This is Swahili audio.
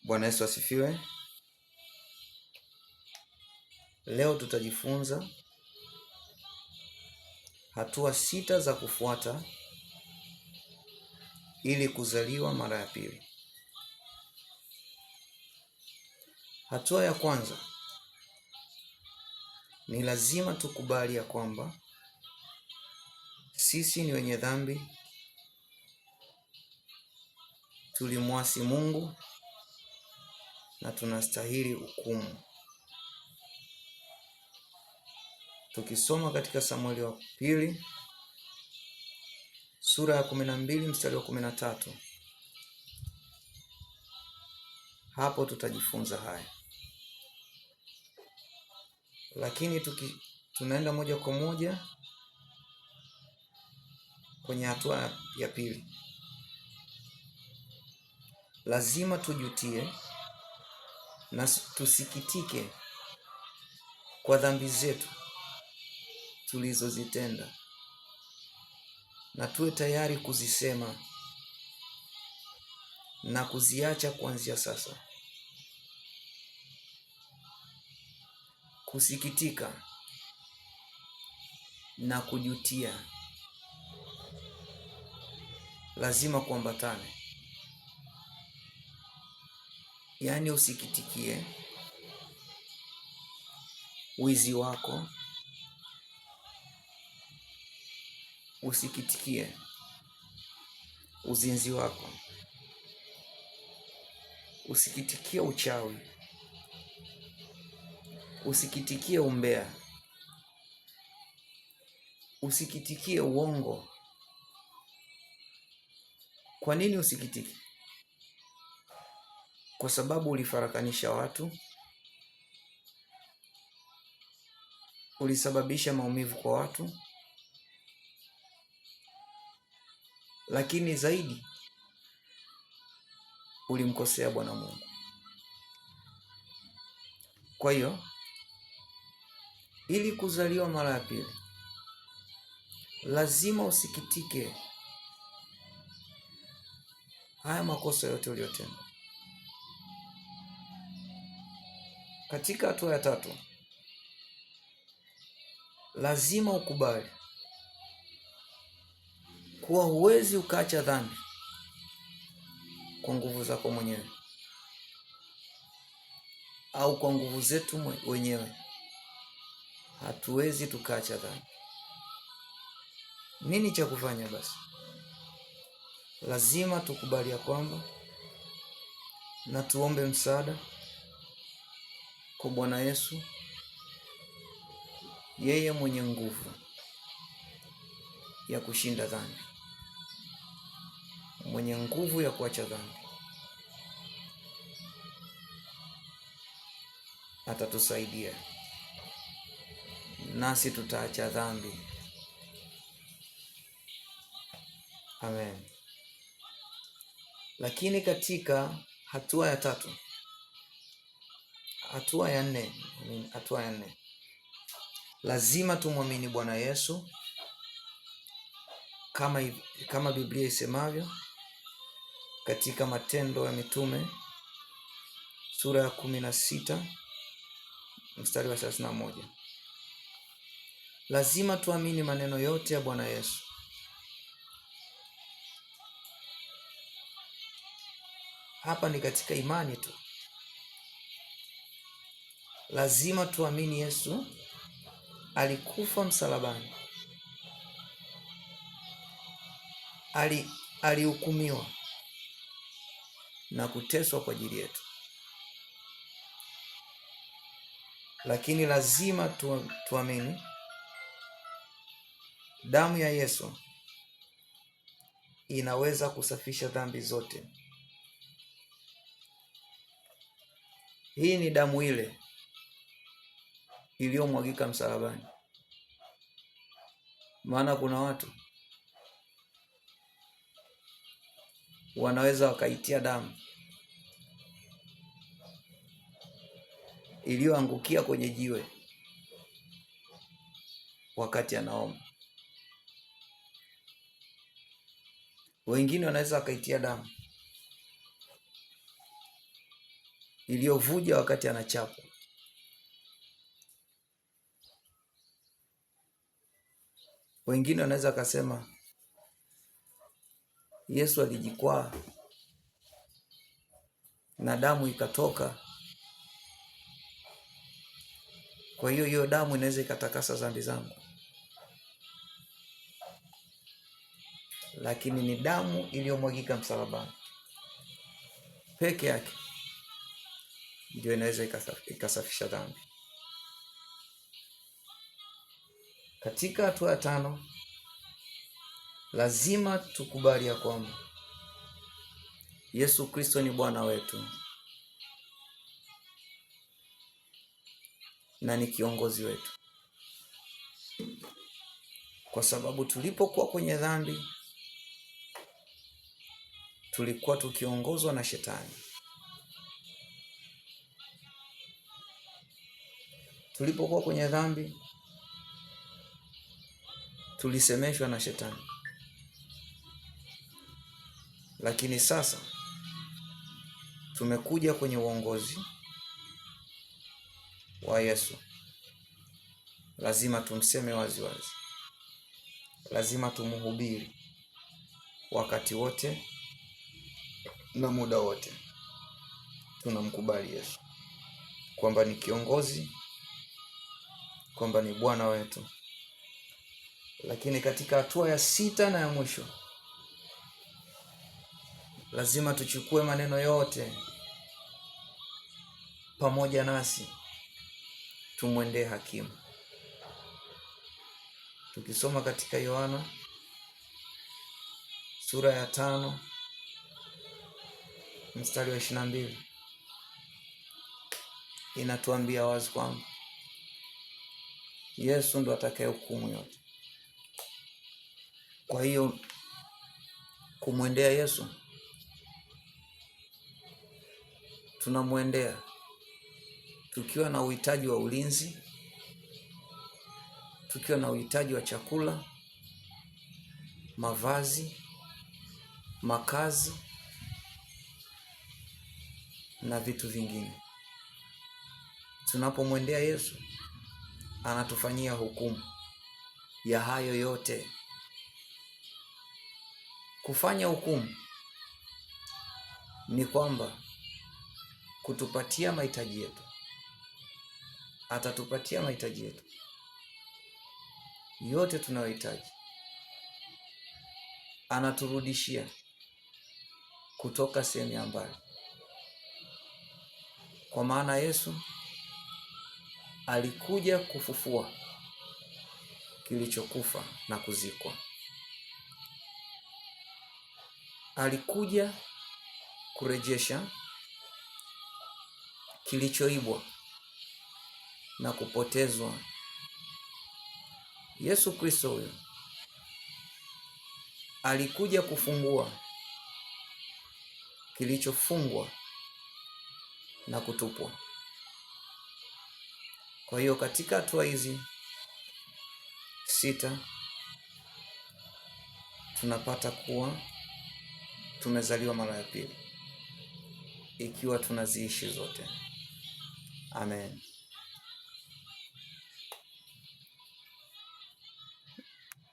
Bwana Yesu asifiwe. Leo tutajifunza hatua 6 za kufuata ili kuzaliwa mara ya pili. Hatua ya kwanza ni lazima tukubali ya kwamba sisi ni wenye dhambi, tulimwasi Mungu na tunastahili hukumu. Tukisoma katika Samueli wa pili sura ya 12 mstari wa 13, hapo tutajifunza haya. Lakini tunaenda moja kwa moja kwenye hatua ya pili. Lazima tujutie na tusikitike kwa dhambi zetu tulizozitenda, na tuwe tayari kuzisema na kuziacha kuanzia sasa. Kusikitika na kujutia lazima kuambatane. Yaani usikitikie wizi wako, usikitikie uzinzi wako, usikitikie uchawi, usikitikie umbea, usikitikie uongo. Kwa nini usikitike? Kwa sababu ulifarakanisha watu, ulisababisha maumivu kwa watu, lakini zaidi ulimkosea Bwana Mungu. Kwa hiyo ili kuzaliwa mara ya pili lazima usikitike haya makosa yote uliyotenda. Katika hatua ya tatu, lazima ukubali kuwa huwezi ukaacha dhambi kwa nguvu zako mwenyewe au kwa nguvu zetu wenyewe. Hatuwezi tukaacha dhambi. Nini cha kufanya basi? Lazima tukubali ya kwamba na tuombe msaada kwa Bwana Yesu, yeye mwenye nguvu ya kushinda dhambi, mwenye nguvu ya kuacha dhambi. Atatusaidia nasi tutaacha dhambi. Amen. Lakini katika hatua ya tatu, hatua ya nne, lazima tumwamini Bwana Yesu kama Biblia isemavyo katika Matendo ya Mitume sura ya 16 mstari wa 31. Lazima tuamini maneno yote ya Bwana Yesu. Hapa ni katika imani tu. Lazima tuamini Yesu alikufa msalabani, alihukumiwa na kuteswa kwa ajili yetu. Lakini lazima tuamini damu ya Yesu inaweza kusafisha dhambi zote. Hii ni damu ile iliyomwagika msalabani. Maana kuna watu wanaweza wakaitia damu iliyoangukia kwenye jiwe wakati anaomba. Wengine wanaweza wakaitia damu iliyovuja wakati anachapwa. Wengine wanaweza kusema Yesu alijikwaa na damu ikatoka, kwa hiyo hiyo damu inaweza ikatakasa dhambi zangu. Lakini ni damu iliyomwagika msalabani peke yake ndio inaweza ikasafisha dhambi. Katika hatua ya 5, lazima tukubali ya kwamba Yesu Kristo ni Bwana wetu na ni kiongozi wetu, kwa sababu tulipokuwa kwenye dhambi tulikuwa tukiongozwa na Shetani. Tulipokuwa kwenye dhambi tulisemeshwa na Shetani. Lakini sasa tumekuja kwenye uongozi wa Yesu. Lazima tumseme wazi wazi, lazima tumuhubiri wakati wote na muda wote. Tunamkubali Yesu kwamba ni kiongozi, kwamba ni Bwana wetu. Lakini katika hatua ya 6 na ya mwisho, lazima tuchukue maneno yote pamoja nasi tumwendee hakimu. Tukisoma katika Yohana sura ya 5 mstari wa 22, inatuambia wazi kwamba Yesu ndo atakaye hukumu yote. Kwa hiyo kumwendea Yesu, tunamwendea tukiwa na uhitaji wa ulinzi, tukiwa na uhitaji wa chakula, mavazi, makazi na vitu vingine. Tunapomwendea Yesu, anatufanyia hukumu ya hayo yote. Kufanya hukumu ni kwamba kutupatia mahitaji yetu. Atatupatia mahitaji yetu yote tunayohitaji, anaturudishia kutoka sehemu ya mbali. Kwa maana Yesu alikuja kufufua kilichokufa na kuzikwa. Alikuja kurejesha kilichoibwa na kupotezwa. Yesu Kristo huyo alikuja kufungua kilichofungwa na kutupwa. Kwa hiyo katika hatua hizi 6 tunapata kuwa tumezaliwa mara ya pili, ikiwa tunaziishi zote. Amen.